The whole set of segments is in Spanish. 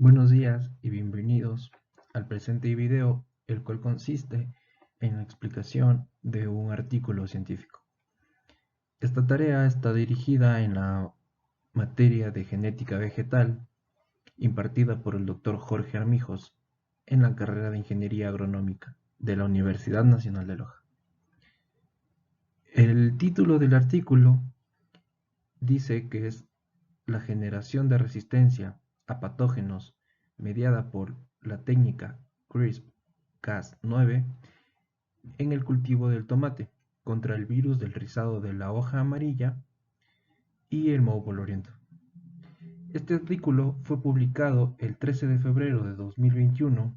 Buenos días y bienvenidos al presente video, el cual consiste en la explicación de un artículo científico. Esta tarea está dirigida en la materia de genética vegetal impartida por el Dr. Jorge Armijos en la carrera de Ingeniería Agronómica de la Universidad Nacional de Loja. El título del artículo dice que es la generación de resistencia a patógenos mediada por la técnica CRISPR-Cas9 en el cultivo del tomate contra el virus del rizado de la hoja amarilla y el moho polvoriento. Este artículo fue publicado el 13 de febrero de 2021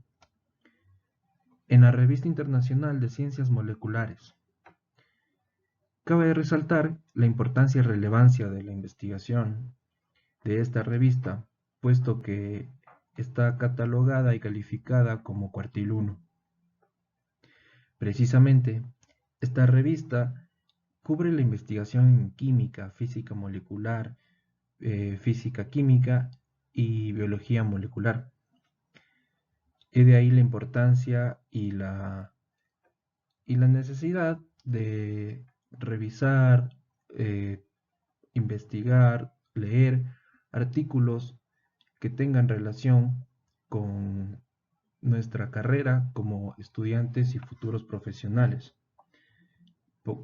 en la Revista Internacional de Ciencias Moleculares. Cabe resaltar la importancia y relevancia de la investigación de esta revista, puesto que está catalogada y calificada como cuartil 1. Precisamente, esta revista cubre la investigación en química, física molecular, física química y biología molecular. Y de ahí la importancia y la necesidad de revisar, investigar, leer artículos que tengan relación con nuestra carrera como estudiantes y futuros profesionales,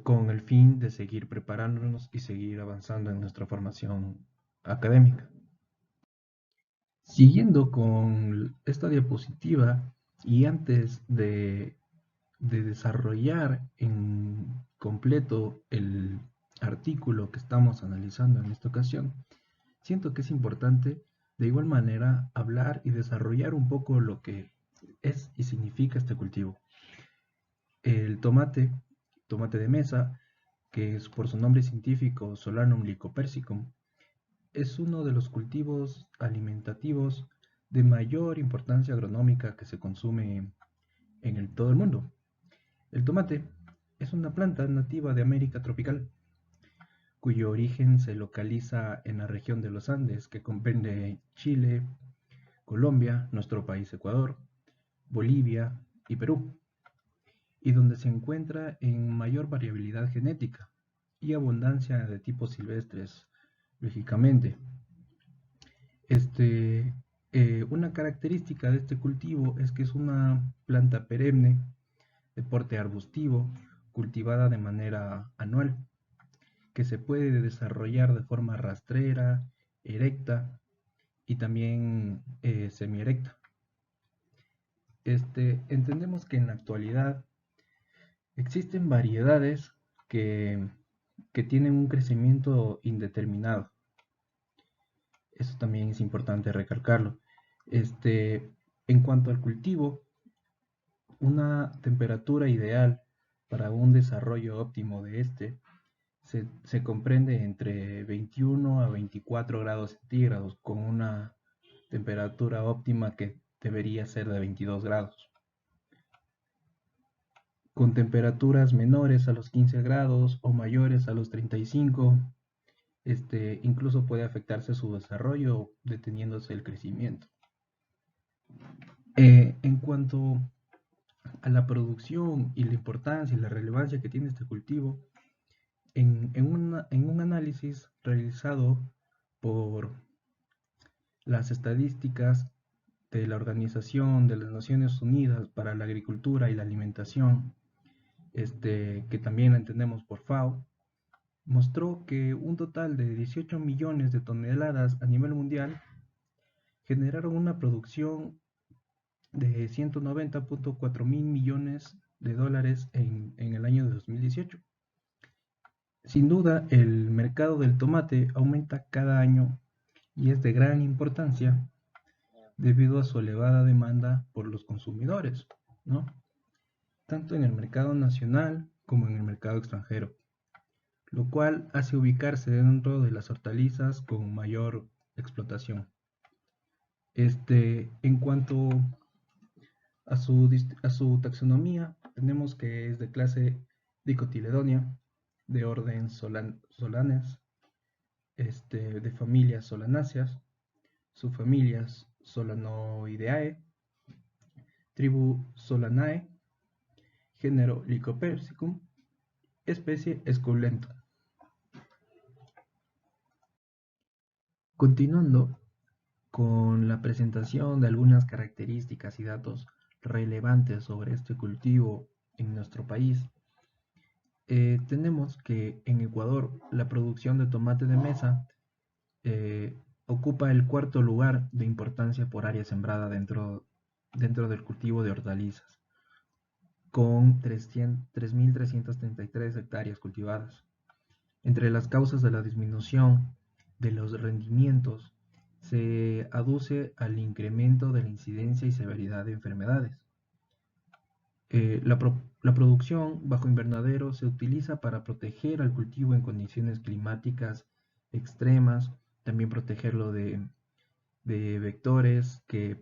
con el fin de seguir preparándonos y seguir avanzando en nuestra formación académica. Siguiendo con esta diapositiva y antes de desarrollar en completo el artículo que estamos analizando en esta ocasión, siento que es importante de igual manera hablar y desarrollar un poco lo que es y significa este cultivo. El tomate de mesa, que es por su nombre científico Solanum lycopersicum, es uno de los cultivos alimentativos de mayor importancia agronómica que se consume en todo el mundo. El tomate es una planta nativa de América tropical, cuyo origen se localiza en la región de los Andes, que comprende Chile, Colombia, nuestro país Ecuador, Bolivia y Perú, y donde se encuentra en mayor variabilidad genética y abundancia de tipos silvestres, lógicamente. Una característica de este cultivo es que es una planta perenne de porte arbustivo, cultivada de manera anual, que se puede desarrollar de forma rastrera, erecta y también semierecta. Entendemos que en la actualidad existen variedades que, que tienen un crecimiento indeterminado. Eso también es importante recalcarlo. En cuanto al cultivo, una temperatura ideal para un desarrollo óptimo de se comprende entre 21 a 24 grados centígrados, con una temperatura óptima que debería ser de 22 grados. Con temperaturas menores a los 15 grados o mayores a los 35, incluso puede afectarse su desarrollo, deteniéndose el crecimiento. En cuanto a la producción y la importancia y la relevancia que tiene este cultivo, en un análisis realizado por las estadísticas de la Organización de las Naciones Unidas para la Agricultura y la Alimentación, que también la entendemos por FAO, mostró que un total de 18 millones de toneladas a nivel mundial generaron una producción de 190.4 mil millones de dólares en el año de 2018. Sin duda, el mercado del tomate aumenta cada año y es de gran importancia debido a su elevada demanda por los consumidores, ¿no? Tanto en el mercado nacional como en el mercado extranjero, lo cual hace ubicarse dentro de las hortalizas con mayor explotación. En cuanto a su taxonomía, tenemos que es de clase Dicotyledonea, de orden Solanes, de familias Solanáceas, subfamilias Solanoideae, tribu Solanae, género Lycopersicum, especie Esculento. Continuando con la presentación de algunas características y datos relevantes sobre este cultivo en nuestro país, tenemos que en Ecuador la producción de tomate de mesa ocupa el cuarto lugar de importancia por área sembrada dentro del cultivo de hortalizas, con 3.333 hectáreas cultivadas. Entre las causas de la disminución de los rendimientos se aduce al incremento de la incidencia y severidad de enfermedades. La producción bajo invernadero se utiliza para proteger al cultivo en condiciones climáticas extremas, también protegerlo de vectores que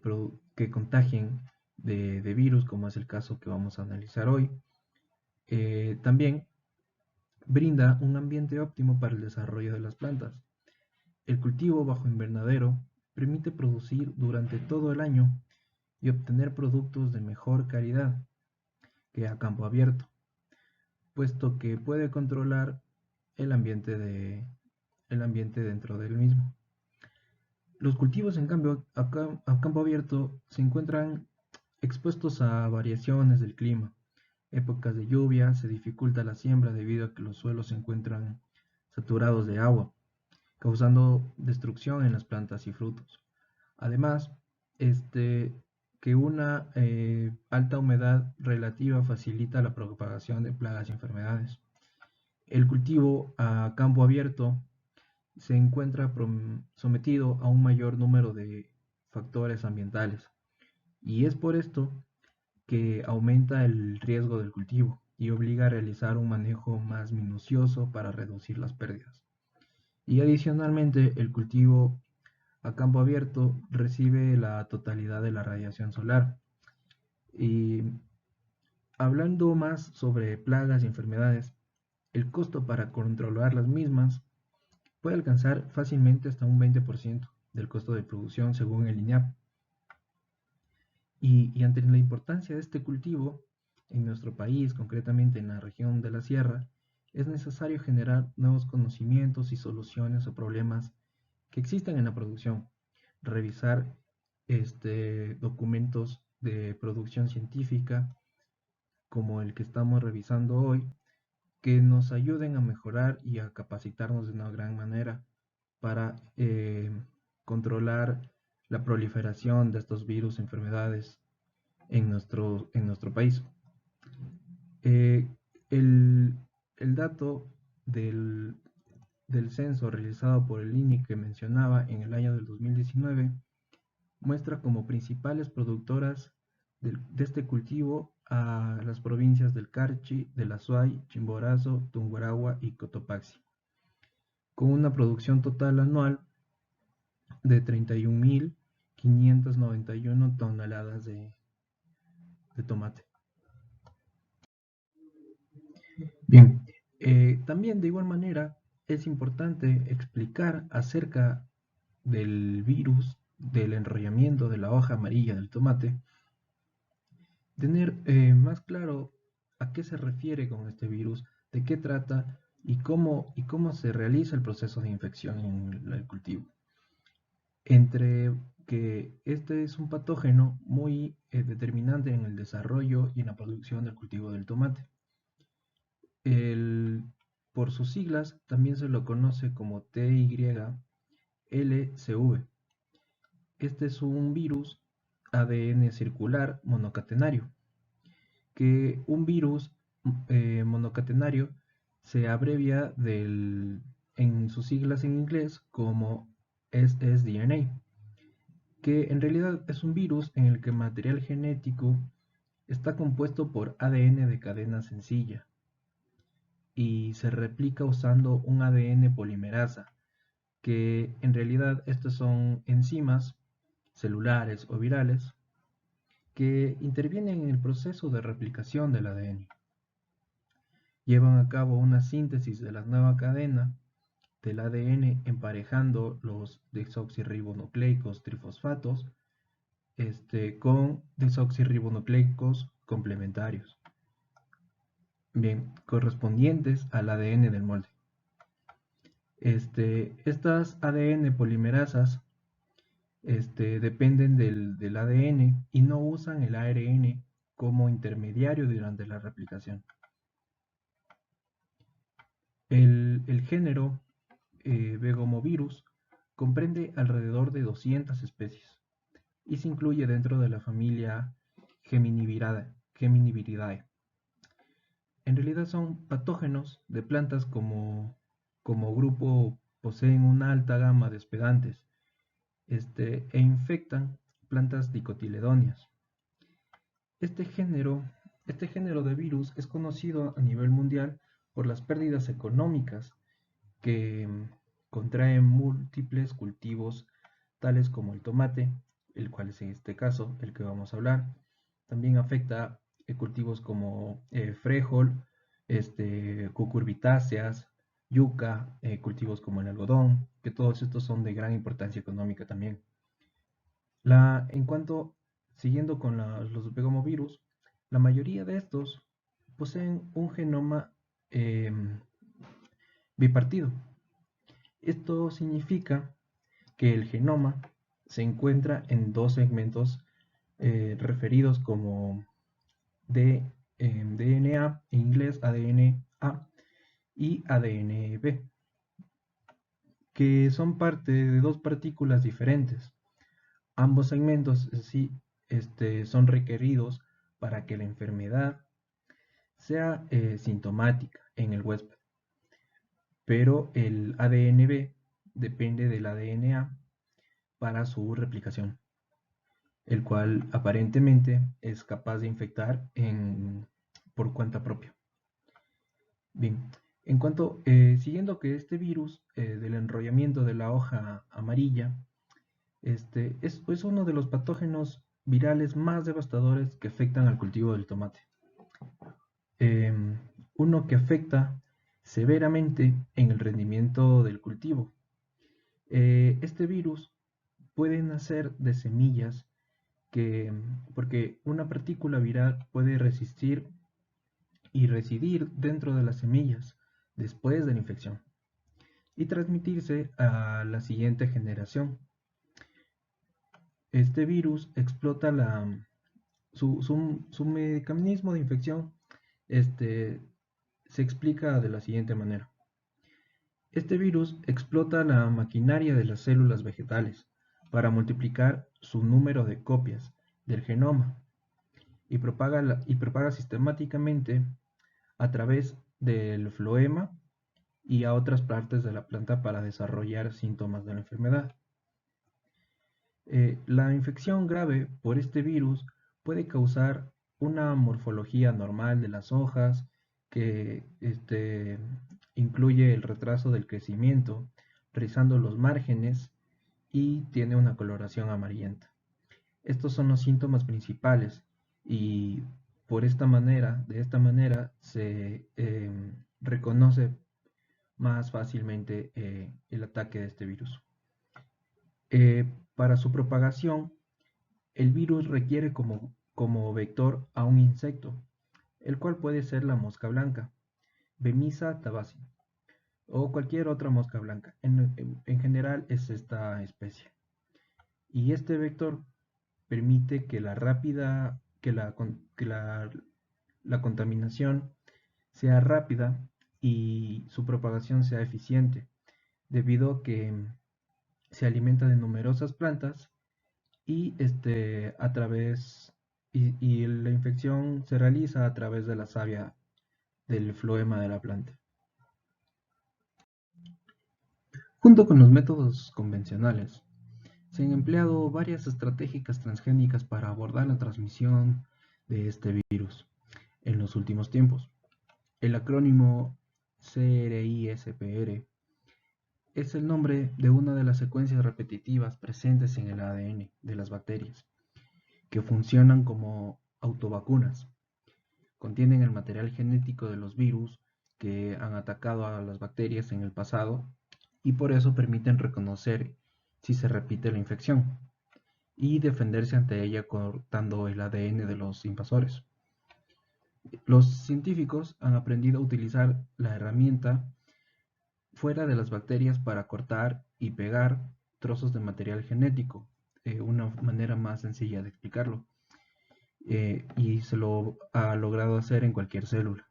contagien de virus, como es el caso que vamos a analizar hoy. También brinda un ambiente óptimo para el desarrollo de las plantas. El cultivo bajo invernadero permite producir durante todo el año y obtener productos de mejor calidad que a campo abierto, puesto que puede controlar el ambiente dentro del mismo. Los cultivos, en cambio, a campo abierto se encuentran expuestos a variaciones del clima. Épocas de lluvia se dificulta la siembra debido a que los suelos se encuentran saturados de agua, causando destrucción en las plantas y frutos. Además, que una alta humedad relativa facilita la propagación de plagas y enfermedades. El cultivo a campo abierto se encuentra sometido a un mayor número de factores ambientales y es por esto que aumenta el riesgo del cultivo y obliga a realizar un manejo más minucioso para reducir las pérdidas. Y adicionalmente, el cultivo a campo abierto recibe la totalidad de la radiación solar. Y hablando más sobre plagas y enfermedades, el costo para controlar las mismas puede alcanzar fácilmente hasta un 20% del costo de producción según el INEAP. Y ante la importancia de este cultivo en nuestro país, concretamente en la región de la Sierra, es necesario generar nuevos conocimientos y soluciones a problemas que existen en la producción, revisar documentos de producción científica como el que estamos revisando hoy, que nos ayuden a mejorar y a capacitarnos de una gran manera para controlar la proliferación de estos virus, enfermedades en nuestro país. Eh, el, el dato del censo realizado por el INE que mencionaba en el año del 2019 muestra como principales productoras de este cultivo a las provincias del Carchi, del Azuay, Chimborazo, Tungurahua y Cotopaxi, con una producción total anual de 31.591 toneladas de tomate. Bien, también de igual manera es importante explicar acerca del virus del enrollamiento de la hoja amarilla del tomate, tener más claro a qué se refiere con este virus, de qué trata y cómo se realiza el proceso de infección en el cultivo. Entre que este es un patógeno muy determinante en el desarrollo y en la producción del cultivo del tomate. Por sus siglas también se lo conoce como TYLCV. Este es un virus ADN circular monocatenario, que un virus monocatenario se abrevia en sus siglas en inglés como ssDNA, que en realidad es un virus en el que el material genético está compuesto por ADN de cadena sencilla y se replica usando un ADN polimerasa, que en realidad estos son enzimas celulares o virales que intervienen en el proceso de replicación del ADN. Llevan a cabo una síntesis de la nueva cadena del ADN emparejando los desoxirribonucleicos trifosfatos con desoxirribonucleicos complementarios, bien, correspondientes al ADN del molde. Estas ADN polimerasas dependen del ADN y no usan el ARN como intermediario durante la replicación. El género Begomovirus comprende alrededor de 200 especies y se incluye dentro de la familia Geminiviridae. En realidad son patógenos de plantas como grupo poseen una alta gama de hospedantes e infectan plantas dicotiledóneas. Este género de virus es conocido a nivel mundial por las pérdidas económicas que contraen múltiples cultivos tales como el tomate, el cual es en este caso el que vamos a hablar. También afecta cultivos como frijol, cucurbitáceas, yuca, cultivos como el algodón, que todos estos son de gran importancia económica también. Siguiendo con los begomovirus, la mayoría de estos poseen un genoma bipartido. Esto significa que el genoma se encuentra en dos segmentos referidos como DNA, en inglés ADN-A, y ADN-B, que son parte de dos partículas diferentes. Ambos segmentos son requeridos para que la enfermedad sea sintomática en el huésped, pero el ADN-B depende del ADN-A para su replicación, el cual aparentemente es capaz de infectar por cuenta propia. Bien, siguiendo que este virus del enrollamiento de la hoja amarilla es uno de los patógenos virales más devastadores que afectan al cultivo del tomate. Uno que afecta severamente en el rendimiento del cultivo. Este virus puede nacer de semillas porque una partícula viral puede resistir y residir dentro de las semillas después de la infección y transmitirse a la siguiente generación. Este virus explota su mecanismo de infección se explica de la siguiente manera. Este virus explota la maquinaria de las células vegetales para multiplicar su número de copias del genoma y propaga sistemáticamente a través del floema y a otras partes de la planta para desarrollar síntomas de la enfermedad. La infección grave por este virus puede causar una morfología normal de las hojas que incluye el retraso del crecimiento, rizando los márgenes y tiene una coloración amarillenta. Estos son los síntomas principales y de esta manera se reconoce más fácilmente el ataque de este virus. Para su propagación, el virus requiere como vector a un insecto, el cual puede ser la mosca blanca, Bemisa tabaci, o cualquier otra mosca blanca. En general es esta especie. Y este vector permite que la contaminación sea rápida y su propagación sea eficiente, debido a que se alimenta de numerosas plantas y la infección se realiza a través de la savia del floema de la planta. Junto con los métodos convencionales, se han empleado varias estrategias transgénicas para abordar la transmisión de este virus en los últimos tiempos. El acrónimo CRISPR es el nombre de una de las secuencias repetitivas presentes en el ADN de las bacterias, que funcionan como autovacunas. Contienen el material genético de los virus que han atacado a las bacterias en el pasado y por eso permiten reconocer si se repite la infección y defenderse ante ella cortando el ADN de los invasores. Los científicos han aprendido a utilizar la herramienta fuera de las bacterias para cortar y pegar trozos de material genético, una manera más sencilla de explicarlo, y se lo ha logrado hacer en cualquier célula.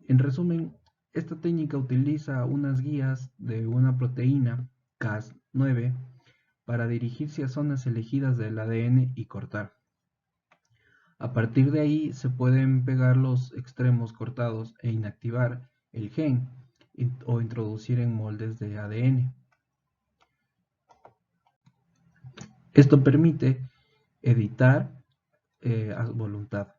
En resumen, esta técnica utiliza unas guías de una proteína Cas9 para dirigirse a zonas elegidas del ADN y cortar. A partir de ahí se pueden pegar los extremos cortados e inactivar el gen o introducir en moldes de ADN. Esto permite editar a voluntad.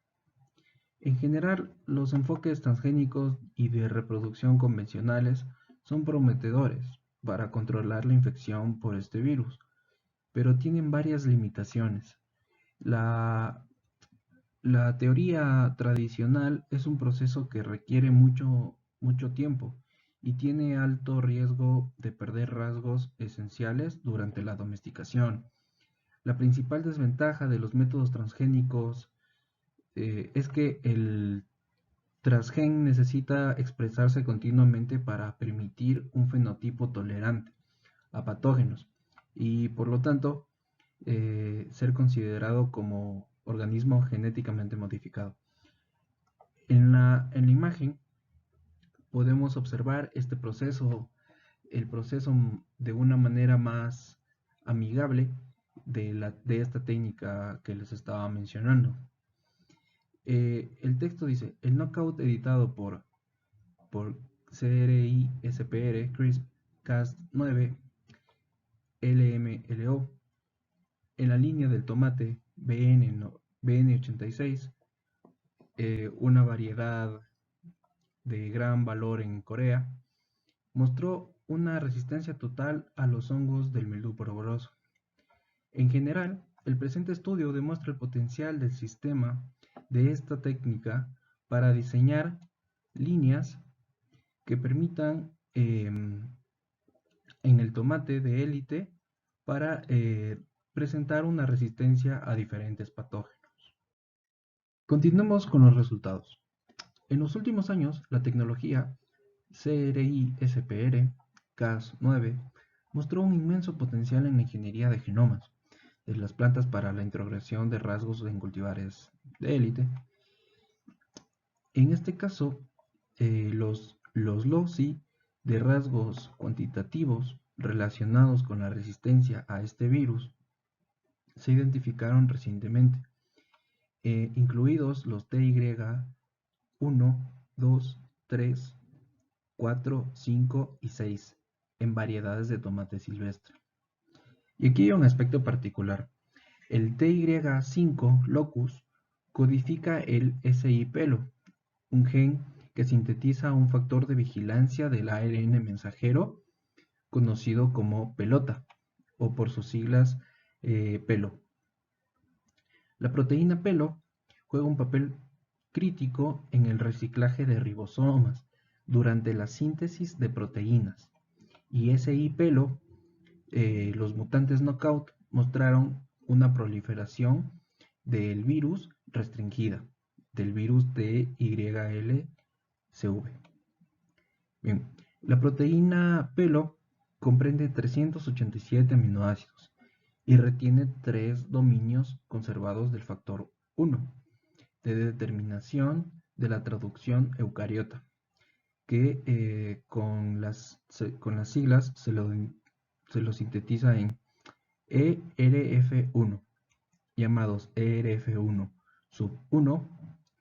En general, los enfoques transgénicos y de reproducción convencionales son prometedores para controlar la infección por este virus, pero tienen varias limitaciones. La teoría tradicional es un proceso que requiere mucho tiempo y tiene alto riesgo de perder rasgos esenciales durante la domesticación. La principal desventaja de los métodos transgénicos es que el transgen necesita expresarse continuamente para permitir un fenotipo tolerante a patógenos y por lo tanto ser considerado como organismo genéticamente modificado. En la imagen podemos observar este proceso, el proceso de una manera más amigable de esta técnica que les estaba mencionando. El texto dice, el knockout editado por CRISPR Cas9 LMLO en la línea del tomate BN86, una variedad de gran valor en Corea, mostró una resistencia total a los hongos del milú poroso. En general, el presente estudio demuestra el potencial del sistema de esta técnica para diseñar líneas que permitan en el tomate de élite para presentar una resistencia a diferentes patógenos. Continuemos con los resultados. En los últimos años, la tecnología CRISPR Cas9 mostró un inmenso potencial en la ingeniería de genomas de las plantas para la introgresión de rasgos en cultivares de élite. En este caso, los loci de rasgos cuantitativos relacionados con la resistencia a este virus se identificaron recientemente, incluidos los TY1, 2, 3, 4, 5 y 6 en variedades de tomate silvestre. Y aquí hay un aspecto particular. El TY5 locus codifica el SI pelo, un gen que sintetiza un factor de vigilancia del ARN mensajero conocido como pelota o por sus siglas pelo. La proteína pelo juega un papel crítico en el reciclaje de ribosomas durante la síntesis de proteínas y SI pelo, los mutantes knockout mostraron una proliferación del virus restringida, del virus de YLCV. Bien, la proteína pelo comprende 387 aminoácidos y retiene 3 dominios conservados del factor 1 de determinación de la traducción eucariota, que con las siglas se lo sintetiza en ERF1, llamados ERF1 sub 1,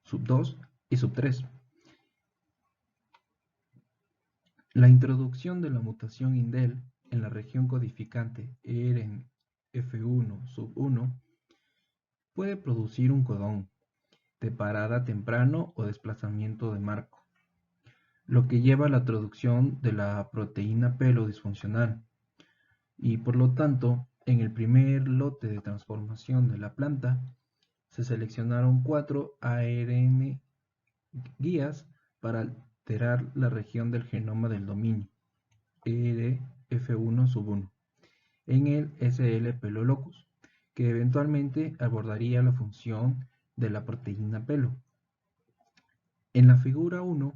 sub 2 y sub 3. La introducción de la mutación indel en la región codificante ERF1 sub 1 puede producir un codón de parada temprano o desplazamiento de marco, lo que lleva a la traducción de la proteína pelo disfuncional, y por lo tanto, en el primer lote de transformación de la planta, se seleccionaron 4 ARN guías para alterar la región del genoma del dominio. ERF1 sub 1 en el SL pelo locus, que eventualmente abordaría la función de la proteína pelo. En la figura 1,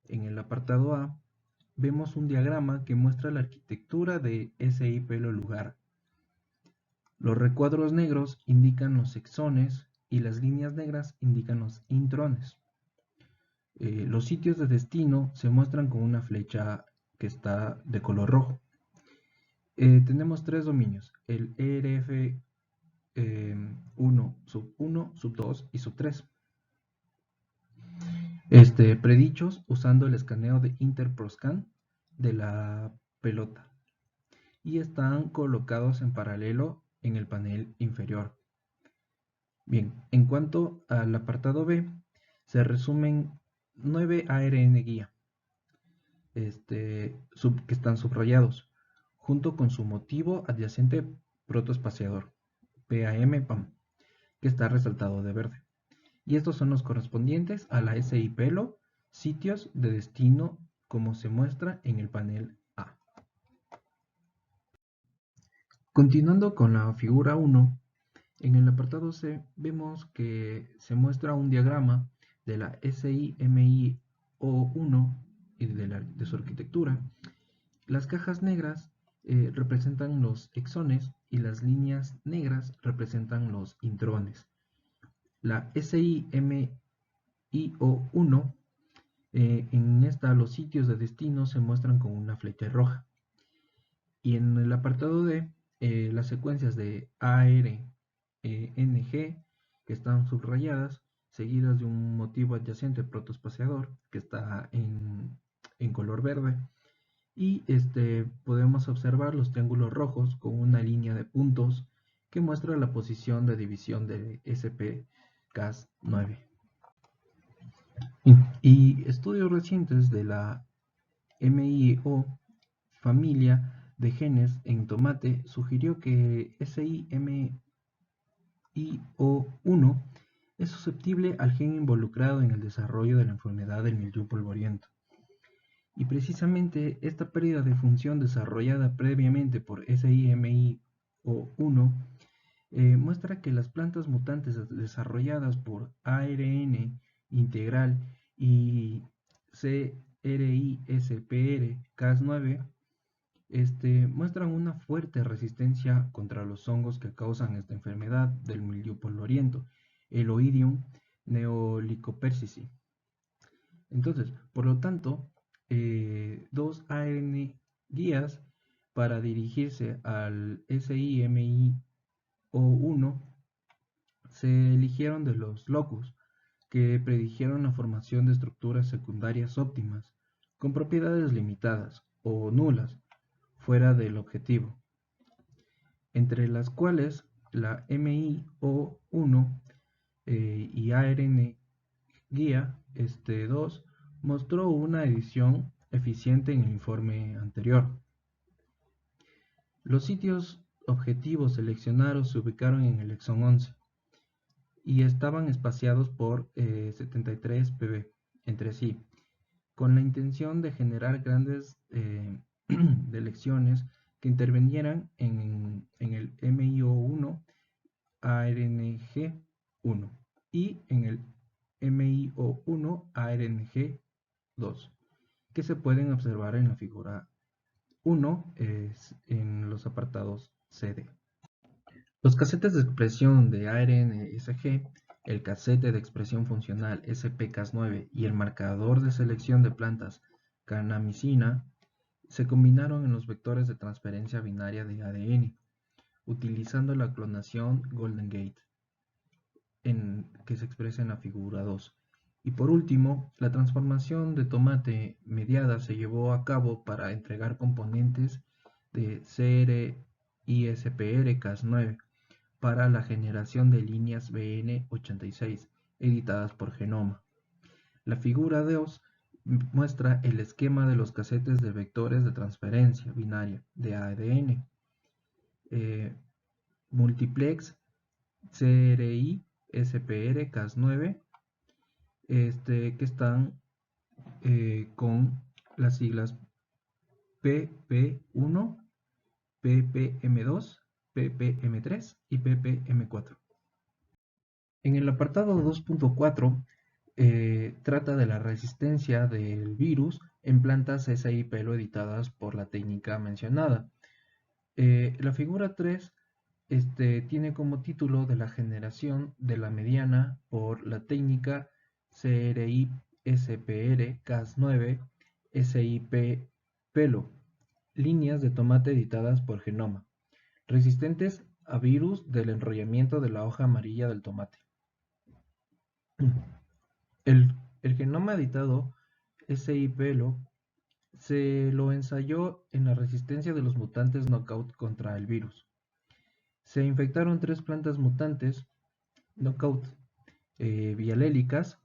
en el apartado A, vemos un diagrama que muestra la arquitectura de SI pelo lugar. Los recuadros negros indican los exones y las líneas negras indican los intrones. Los sitios de destino se muestran con una flecha que está de color rojo. Tenemos tres dominios, el ERF 1, sub 1, sub 2 y sub 3. Predichos usando el escaneo de Interproscan de la pelota y están colocados en paralelo en el panel inferior. Bien, en cuanto al apartado B, se resumen 9 ARN guía que están subrayados, junto con su motivo adyacente protoespaciador, PAM, que está resaltado de verde. Y estos son los correspondientes a la SI pelo, sitios de destino, como se muestra en el panel A. Continuando con la figura 1, en el apartado C vemos que se muestra un diagrama de la SI-MI-O1 y de su arquitectura. Las cajas negras representan los exones y las líneas negras representan los intrones. La SI-MI-O1, en esta los sitios de destino se muestran con una flecha roja. Y en el apartado D, las secuencias de ARNG que están subrayadas, seguidas de un motivo adyacente protoespaciador que está en color verde. Y podemos observar los triángulos rojos con una línea de puntos que muestra la posición de división de SP-Cas9. Y estudios recientes de la MIO familia de genes en tomate sugirió que SIMIO1 es susceptible al gen involucrado en el desarrollo de la enfermedad del mildiou polvoriento. Y precisamente esta pérdida de función desarrollada previamente por SIMIO1 muestra que las plantas mutantes desarrolladas por ARN integral y CRISPR-Cas9 muestran una fuerte resistencia contra los hongos que causan esta enfermedad del mildiou polvoriento, el Oidium neolicopersicii. Entonces, por lo tanto, dos ARN guías para dirigirse al SIMIO1 se eligieron de los locus, que predijeron la formación de estructuras secundarias óptimas, con propiedades limitadas o nulas, fuera del objetivo, entre las cuales la MIO1 y ARN guía 2 mostró una edición eficiente en el informe anterior. Los sitios objetivos seleccionados se ubicaron en el exón 11 y estaban espaciados por 73 pb entre sí, con la intención de generar grandes delecciones que intervinieran en el MIO1 ARNG1 y en el MIO1 ARNG2, que se pueden observar en la figura 1 en los apartados CD. Los casetes de expresión de ARN-SG, el casete de expresión funcional SP-Cas9 y el marcador de selección de plantas canamicina se combinaron en los vectores de transferencia binaria de ADN, utilizando la clonación Golden Gate, que se expresa en la figura 2. Y por último, la transformación de tomate mediada se llevó a cabo para entregar componentes de CRISPR-Cas9 para la generación de líneas BN86 editadas por Genoma. La figura 2 muestra el esquema de los casetes de vectores de transferencia binaria de ADN. Multiplex CRISPR-Cas9 que están con las siglas PP1, ppm2, ppm3 y ppm4. En el apartado 2.4 trata de la resistencia del virus en plantas SI-Pelo editadas por la técnica mencionada. La figura 3 tiene como título de la generación de la mediana por la técnica CRI-SPR Cas9 SIP-Pelo, líneas de tomate editadas por Genoma, resistentes a virus del enrollamiento de la hoja amarilla del tomate. El genoma editado SI-Pelo se lo ensayó en la resistencia de los mutantes knockout contra el virus. Se infectaron 3 plantas mutantes knockout bialélicas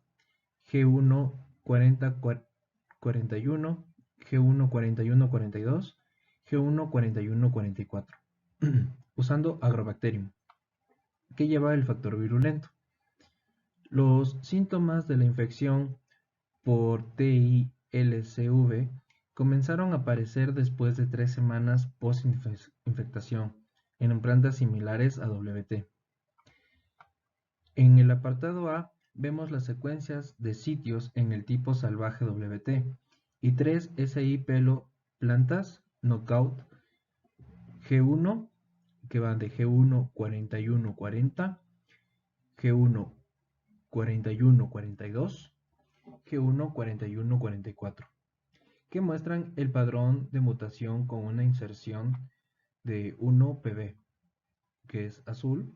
G1 4041, G1 4142, G1 4144, usando Agrobacterium, que lleva el factor virulento. Los síntomas de la infección por TILCV comenzaron a aparecer después de 3 semanas post-infectación en plantas similares a WT. En el apartado A vemos las secuencias de sitios en el tipo salvaje WT y 3 SI-Pelo plantas knockout G1 que van de G1 4140, G1 4142, G1 4144, que muestran el padrón de mutación con una inserción de 1PB, que es azul,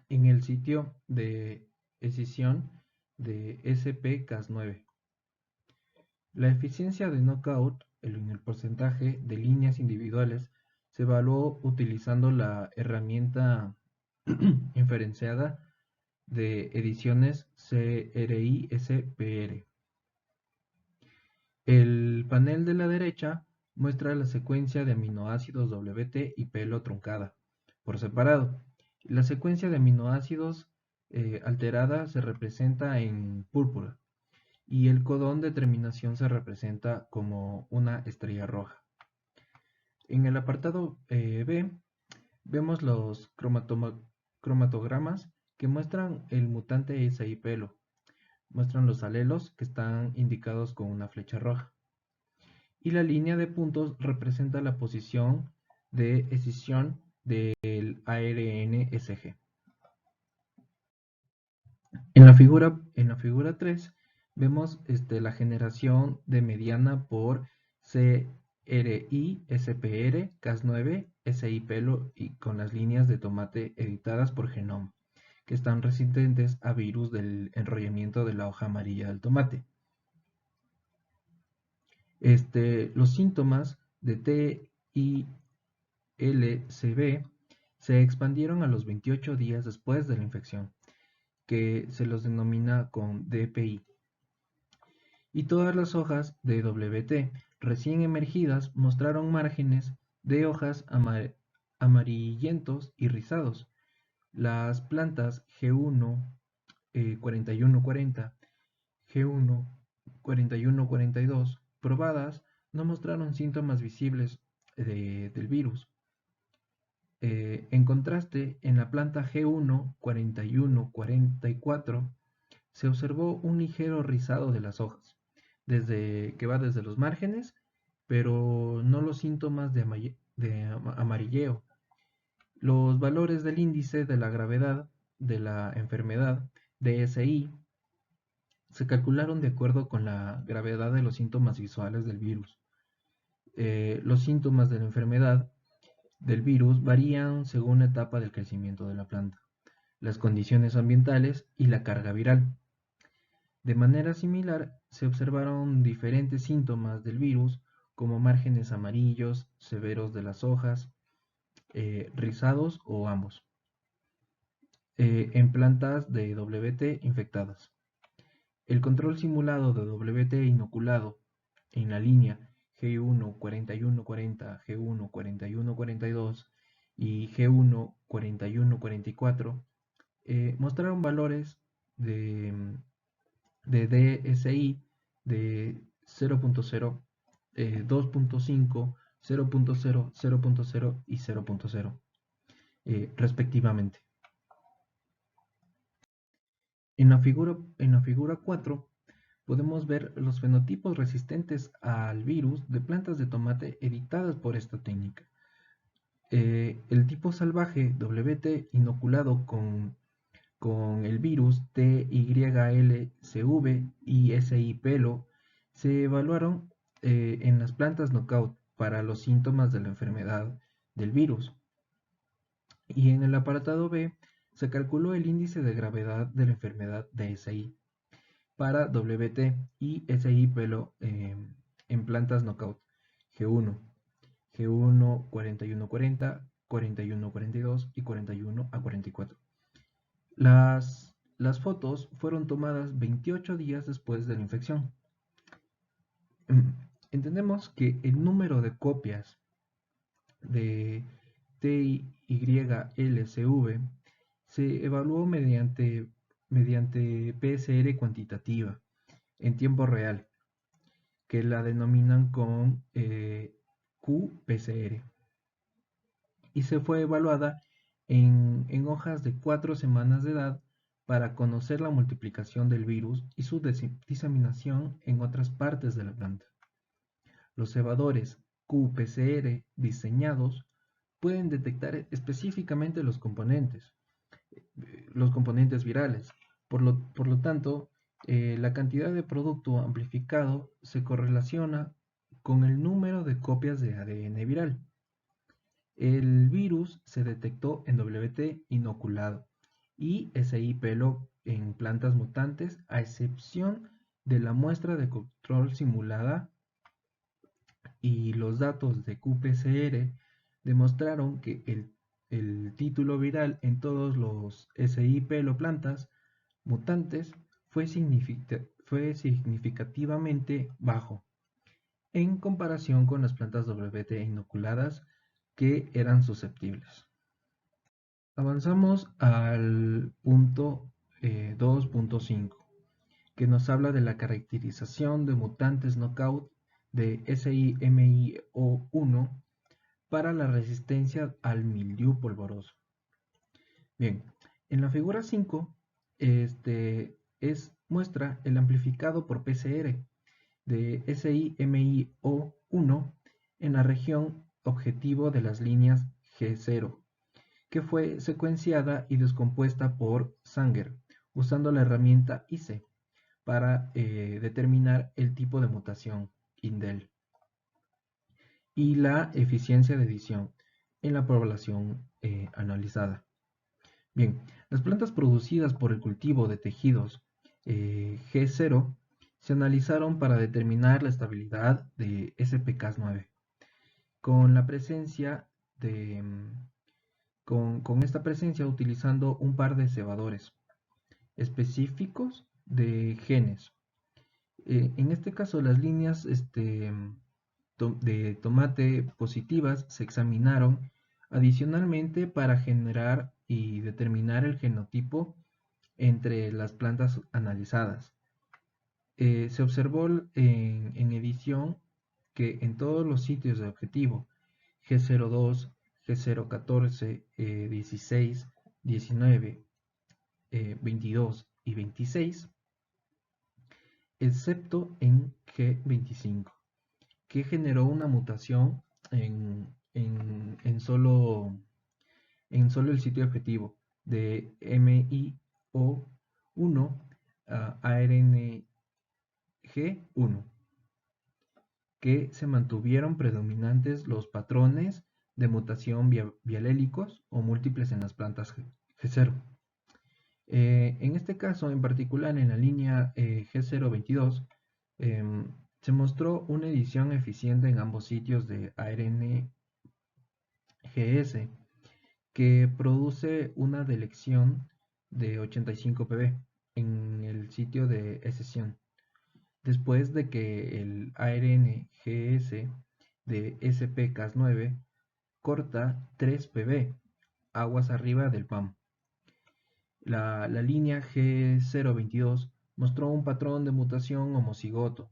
en el sitio de escisión de SP-Cas9. La eficiencia de knockout en el porcentaje de líneas individuales se evaluó utilizando la herramienta inferenciada de ediciones CRI-SPR. El panel de la derecha muestra la secuencia de aminoácidos WT y pelo truncada por separado. La secuencia de aminoácidos alterada se representa en púrpura y el codón de terminación se representa como una estrella roja. En el apartado B vemos los cromatogramas que muestran el mutante SI-Pelo. Muestran los alelos que están indicados con una flecha roja. Y la línea de puntos representa la posición de escisión del ARN-SG. En la figura 3 vemos la generación de mediana por CRI-SPR, Cas9, SI-Pelo y con las líneas de tomate editadas por Genoma, que están resistentes a virus del enrollamiento de la hoja amarilla del tomate. Los síntomas de TILCV se expandieron a los 28 días después de la infección, que se los denomina con DPI. Y todas las hojas de WT recién emergidas mostraron márgenes de hojas amarillentos y rizados. Las plantas G1 4140, G1 4142 probadas no mostraron síntomas visibles del virus. En contraste, en la planta G1 4144 se observó un ligero rizado de las hojas, que va desde los márgenes, pero no los síntomas de amarilleo. Los valores del índice de la gravedad de la enfermedad DSI se calcularon de acuerdo con la gravedad de los síntomas visuales del virus. Los síntomas de la enfermedad del virus varían según la etapa del crecimiento de la planta, las condiciones ambientales y la carga viral. De manera similar, se observaron diferentes síntomas del virus como márgenes amarillos severos de las hojas, rizados o ambos, en plantas de WT infectadas. El control simulado de WT inoculado en la línea G1 4140, G1 4142 y G1 4144 mostraron valores de DSI de 0.0, 2.5, 0.0, 0.0 y 0.0, respectivamente. En la figura 4 podemos ver los fenotipos resistentes al virus de plantas de tomate editadas por esta técnica. El tipo salvaje WT inoculado con el virus TYLCV y SI pelo se evaluaron en las plantas knockout para los síntomas de la enfermedad del virus. Y en el apartado B se calculó el índice de gravedad de la enfermedad de SI para WT y SI pelo en plantas knockout G1, G1 4140, 4142 y 41 a 44. Las fotos fueron tomadas 28 días después de la infección. Entendemos que el número de copias de TYLCV se evaluó mediante PSR cuantitativa en tiempo real, que la denominan con QPCR, y se fue evaluada en hojas de 4 semanas de edad para conocer la multiplicación del virus y su diseminación en otras partes de la planta. Los cebadores QPCR diseñados pueden detectar específicamente los componentes virales. Por lo tanto, la cantidad de producto amplificado se correlaciona con el número de copias de ADN viral. El virus se detectó en WT inoculado y SI pelo en plantas mutantes, a excepción de la muestra de control simulada, y los datos de QPCR demostraron que el título viral en todos los SI pelo plantas mutantes fue significativamente bajo en comparación con las plantas WT inoculadas que eran susceptibles. Avanzamos al punto 2.5, que nos habla de la caracterización de mutantes knockout de SIMIO1 para la resistencia al mildiu polvoroso. Bien, en la figura 5 muestra el amplificado por PCR de SIMIO1 en la región objetivo de las líneas G0, que fue secuenciada y descompuesta por Sanger usando la herramienta ICE para determinar el tipo de mutación indel y la eficiencia de edición en la población analizada. Bien, las plantas producidas por el cultivo de tejidos G0 se analizaron para determinar la estabilidad de SPK9 con la presencia de con esta presencia utilizando un par de cebadores específicos de genes. En este caso, las líneas de tomate positivas se examinaron adicionalmente para generar y determinar el genotipo entre las plantas analizadas. Se observó en edición que en todos los sitios de objetivo G02, G014, 16, 19, 22 y 26, excepto en G25, que generó una mutación en solo el sitio objetivo de MIO1 a ARNG1, que se mantuvieron predominantes los patrones de mutación bialélicos o múltiples en las plantas G0. En este caso, en particular en la línea G022, se mostró una edición eficiente en ambos sitios de ARNGS, que produce una delección de 85 ppb en el sitio de escisión, después de que el ARNGS de SPK9 corta 3 ppb, aguas arriba del PAM. La línea G022 mostró un patrón de mutación homocigoto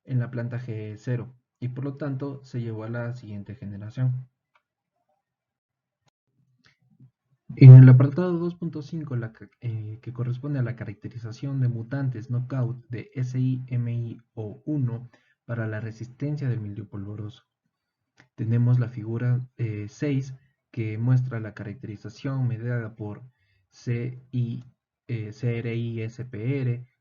en la planta G0 y por lo tanto se llevó a la siguiente generación. En el apartado 2.5, que corresponde a la caracterización de mutantes knockout de SI-MIO1 para la resistencia del mildiou polvoroso, tenemos la figura 6 que muestra la caracterización mediada por CRISPR,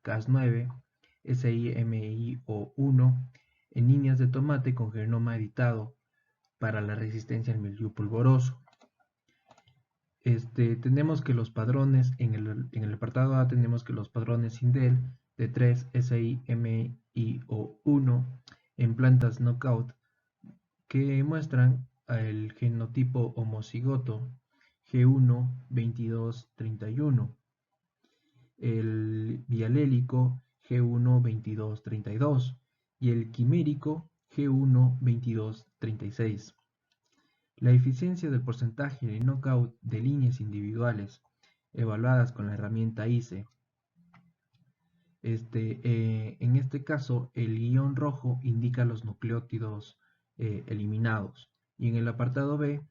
Cas9, SI-MIO1 en líneas de tomate con genoma editado para la resistencia al mildiou polvoroso. Tenemos que los padrones, en el apartado A tenemos que los padrones Sindel de 3 SI-MIO1 en plantas knockout que muestran el genotipo homocigoto G1-2231, el bialélico G1-2232 y el quimérico G1-2236. La eficiencia del porcentaje de knockout de líneas individuales evaluadas con la herramienta ICE. En este caso, el guión rojo indica los nucleótidos eliminados. Y en el apartado B,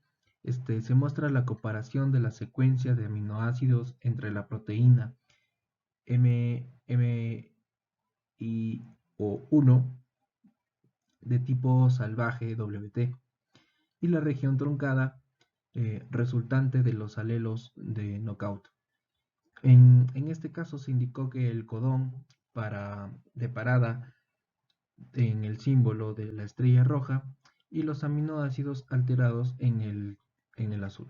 se muestra la comparación de la secuencia de aminoácidos entre la proteína MMIO1 de tipo salvaje WT y la región truncada resultante de los alelos de knockout. En este caso se indicó que el codón de parada en el símbolo de la estrella roja y los aminoácidos alterados en el azul.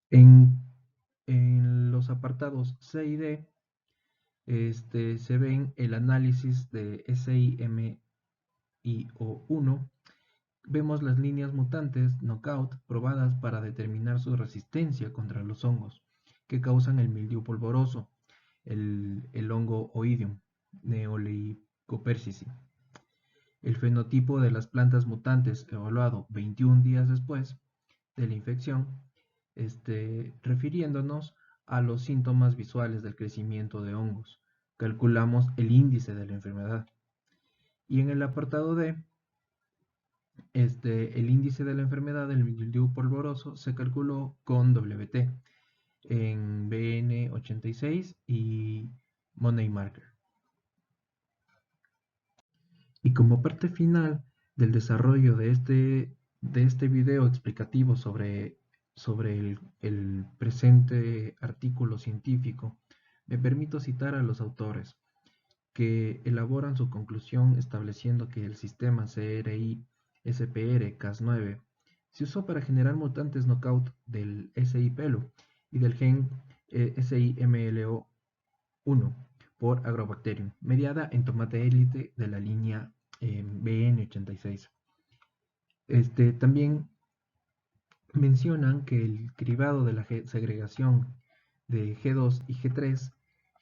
En los apartados C y D se ven el análisis de SI-MIO1. Vemos las líneas mutantes knockout probadas para determinar su resistencia contra los hongos que causan el mildiou polvoroso, el hongo Oidium Neoleicopersicum. El fenotipo de las plantas mutantes evaluado 21 días después de la infección, refiriéndonos a los síntomas visuales del crecimiento de hongos. Calculamos el índice de la enfermedad. Y en el apartado D, el índice de la enfermedad del mildiou polvoroso se calculó con WT en BN86 y Money Marker. Y como parte final del desarrollo de este video explicativo sobre el presente artículo científico, me permito citar a los autores que elaboran su conclusión estableciendo que el sistema CRISPR-Cas9 se usó para generar mutantes knockout del SI-PELO y del gen SI-MLO1 por Agrobacterium, mediada en tomate élite de la línea BN86. También mencionan que el cribado de la segregación de G2 y G3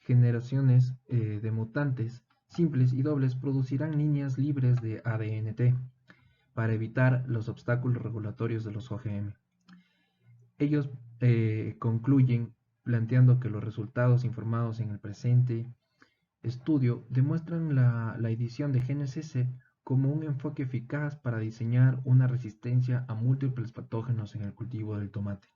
generaciones de mutantes simples y dobles producirán líneas libres de ADNT para evitar los obstáculos regulatorios de los OGM. Ellos concluyen planteando que los resultados informados en el presente estudio demuestran la edición de genes S como un enfoque eficaz para diseñar una resistencia a múltiples patógenos en el cultivo del tomate.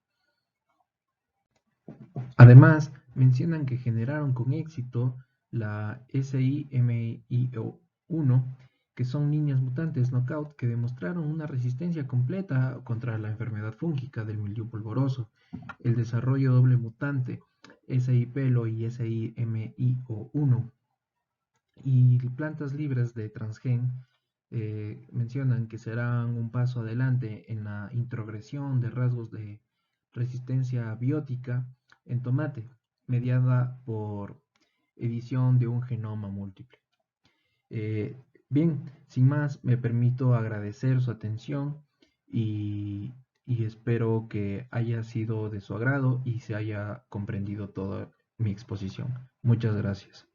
Además, mencionan que generaron con éxito la SI-MIO1, que son líneas mutantes knockout que demostraron una resistencia completa contra la enfermedad fúngica del mildiou polvoroso, el desarrollo doble mutante SI-PELO y SI-MIO1 y plantas libres de transgen mencionan que serán un paso adelante en la introgresión de rasgos de resistencia biótica en tomate, mediada por edición de un genoma múltiple. Bien, sin más, me permito agradecer su atención y espero que haya sido de su agrado y se haya comprendido toda mi exposición. Muchas gracias.